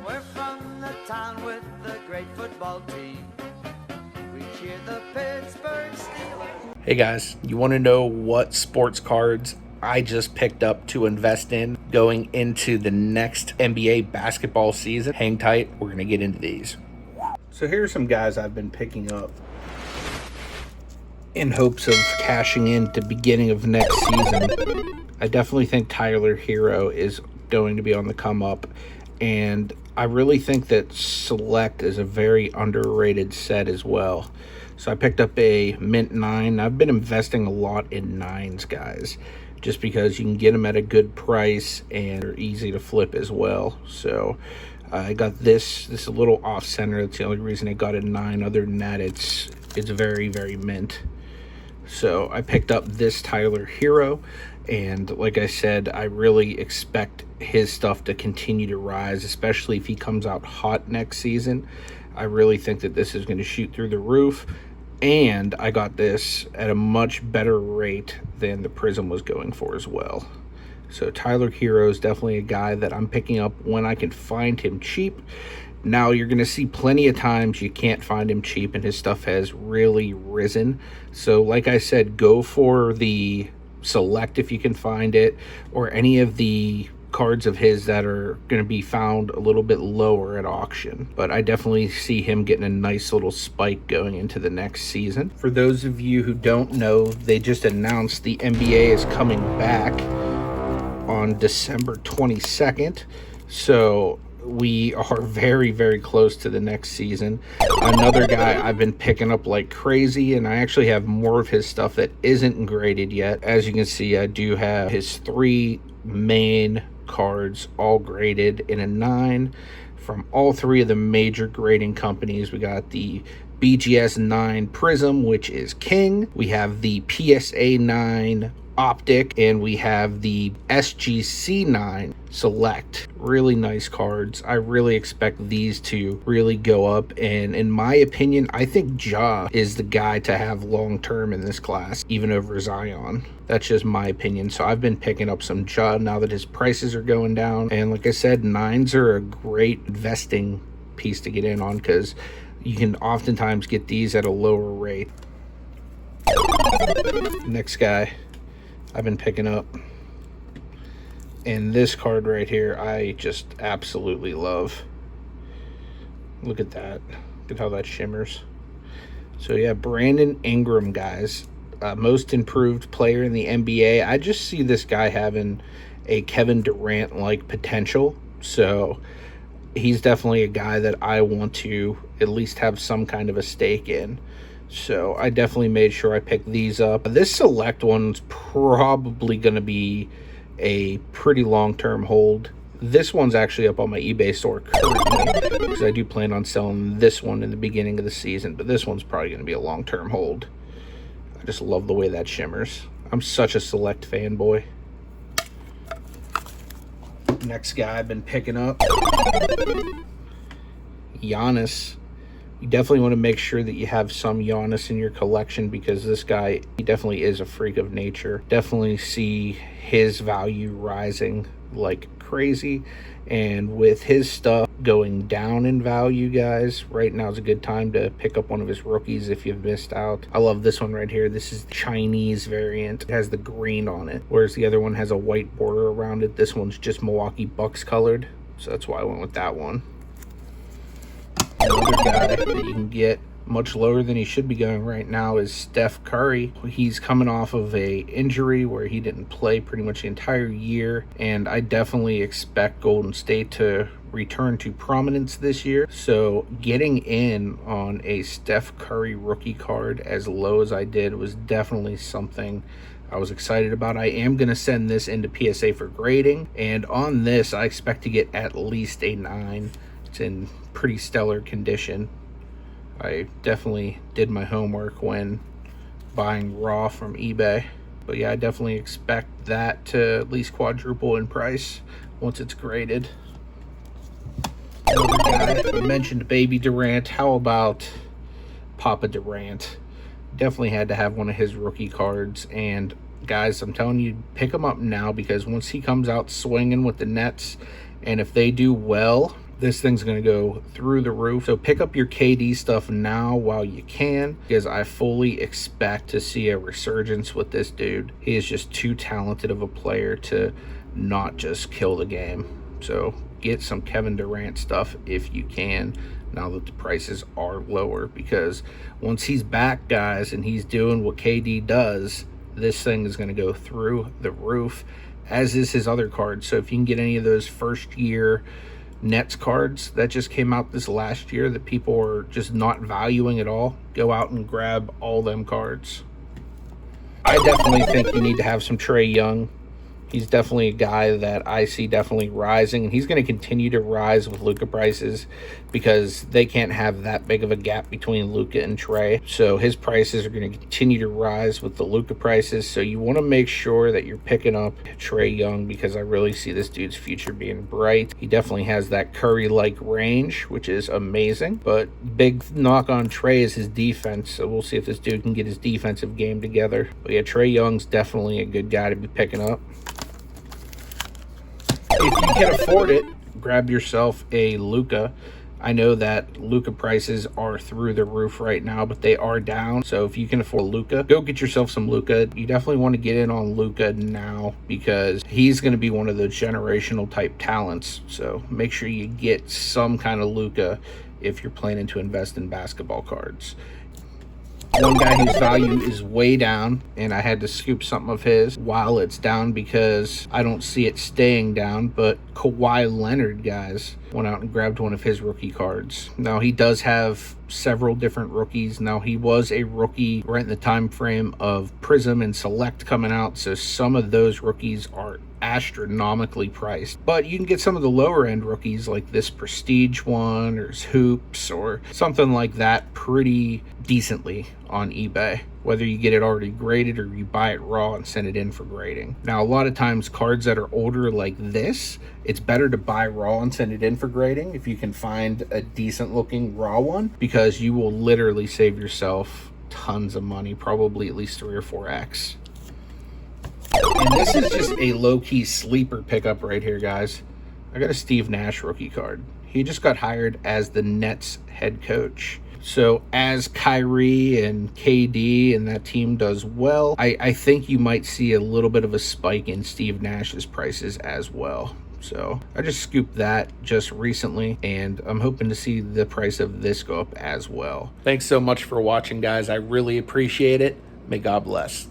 We're from the town with the great football team. We cheer the Pittsburgh Steelers. Hey guys, you want to know what sports cards I just picked up to invest in going into the next NBA basketball season? Hang tight, we're going to get into these. So here's some guys I've been picking up in hopes of cashing in at the beginning of next season. I definitely think Tyler HERRO is going to be on the come up, and I really think that Select is a very underrated set as well. So I picked up a Mint 9. I've been investing a lot in 9s, guys, just because you can get them at a good price and they're easy to flip as well. So I got this a little off center. That's the only reason I got a 9. Other than that, it's very, very mint. So I picked up this Tyler HERRO, and like I said, I really expect his stuff to continue to rise, especially if he comes out hot next season. I really think that this is going to shoot through the roof, and I got this at a much better rate than the Prism was going for as well. So Tyler HERRO is definitely a guy that I'm picking up when I can find him cheap. Now, you're going to see plenty of times you can't find him cheap, and his stuff has really risen. So like I said, go for the Select if you can find it, or any of the cards of his that are going to be found a little bit lower at auction. But I definitely see him getting a nice little spike going into the next season. For those of you who don't know, they just announced the NBA is coming back on December 22nd. So we are very, very close to the next season. Another guy I've been picking up like crazy, and I actually have more of his stuff that isn't graded yet. As you can see, I do have his 3 main cards all graded in a 9 from all 3 of the major grading companies. We got the BGS 9 Prism, which is king. We have the PSA 9 Optic, and we have the SGC 9 Select. Really nice cards. I really expect these to really go up, and in my opinion, I think Ja is the guy to have long term in this class, even over Zion. That's just my opinion. So I've been picking up some Ja now that his prices are going down, and like I said, 9s are a great investing piece to get in on because you can oftentimes get these at a lower rate. Next guy I've been picking up, and this card right here I just absolutely love. Look at that. Look at how that shimmers. So yeah, Brandon Ingram, guys, most improved player in the NBA. I just see this guy having a Kevin Durant like potential, so he's definitely a guy that I want to at least have some kind of a stake in. So I definitely made sure I picked these up. This Select one's probably going to be a pretty long-term hold. This one's actually up on my eBay store currently because I do plan on selling this one in the beginning of the season, but this one's probably going to be a long-term hold. I just love the way that shimmers. I'm such a Select fanboy. Next guy I've been picking up, Giannis. You definitely want to make sure that you have some Giannis in your collection because this guy, he definitely is a freak of nature. Definitely see his value rising like crazy, and with his stuff going down in value, guys, right now is a good time to pick up one of his rookies if you've missed out. I love this one right here. This is the Chinese variant. It has the green on it, whereas the other one has a white border around it. This one's just Milwaukee Bucks colored, so that's why I went with that one. Another guy that you can get much lower than he should be going right now is Steph Curry. He's coming off of a injury where he didn't play pretty much the entire year, and I definitely expect Golden State to return to prominence this year. So getting in on a Steph Curry rookie card as low as I did was definitely something I was excited about. I am going to send this into PSA for grading, and on this I expect to get at least a 9. It's in pretty stellar condition. I definitely did my homework when buying raw from eBay. But yeah, I definitely expect that to at least quadruple in price once it's graded. Another guy, I mentioned Baby Durant. How about Papa Durant? Definitely had to have one of his rookie cards. And guys, I'm telling you, pick him up now because once he comes out swinging with the Nets, and if they do well This thing's going to go through the roof. So pick up your KD stuff now while you can, because I fully expect to see a resurgence with this dude. He is just too talented of a player to not just kill the game. So get some Kevin Durant stuff if you can, now that the prices are lower, because once he's back, guys, and he's doing what KD does, this thing is going to go through the roof, as is his other cards. So if you can get any of those first year Nets cards that just came out this last year that people are just not valuing at all, go out and grab all them cards. I definitely think you need to have some TRAE Young. He's definitely a guy that I see definitely rising, and he's going to continue to rise with LUKA prices, because they can't have that big of a gap between LUKA and TRAE. So his prices are going to continue to rise with the LUKA prices. So you want to make sure that you're picking up TRAE Young, because I really see this dude's future being bright. He definitely has that Curry-like range, which is amazing. But big knock on TRAE is his defense. So we'll see if this dude can get his defensive game together. But yeah, TRAE Young's definitely a good guy to be picking up. If you can afford it, grab yourself a LUKA. I know that LUKA prices are through the roof right now, but they are down. So if you can afford LUKA, go get yourself some LUKA. You definitely want to get in on LUKA now, because he's going to be one of those generational type talents. So make sure you get some kind of LUKA if you're planning to invest in basketball cards. One guy whose value is way down, and I had to scoop something of his while it's down because I don't see it staying down, but KAWHI Leonard, guys, went out and grabbed one of his rookie cards. Now, he does have several different rookies. Now, he was a rookie right in the time frame of Prism and Select coming out, so some of those rookies are astronomically priced, but you can get some of the lower end rookies like this Prestige one or Hoops or something like that pretty decently on eBay, whether you get it already graded or you buy it raw and send it in for grading. Now, a lot of times cards that are older like this, it's better to buy raw and send it in for grading if you can find a decent looking raw one, because you will literally save yourself tons of money, probably at least 3 or 4x. And this is just a low-key sleeper pickup right here, guys. I got a Steve Nash rookie card. He just got hired as the Nets head coach. So as Kyrie and KD and that team does well, I think you might see a little bit of a spike in Steve Nash's prices as well. So I just scooped that just recently, and I'm hoping to see the price of this go up as well. Thanks so much for watching, guys. I really appreciate it. May God bless.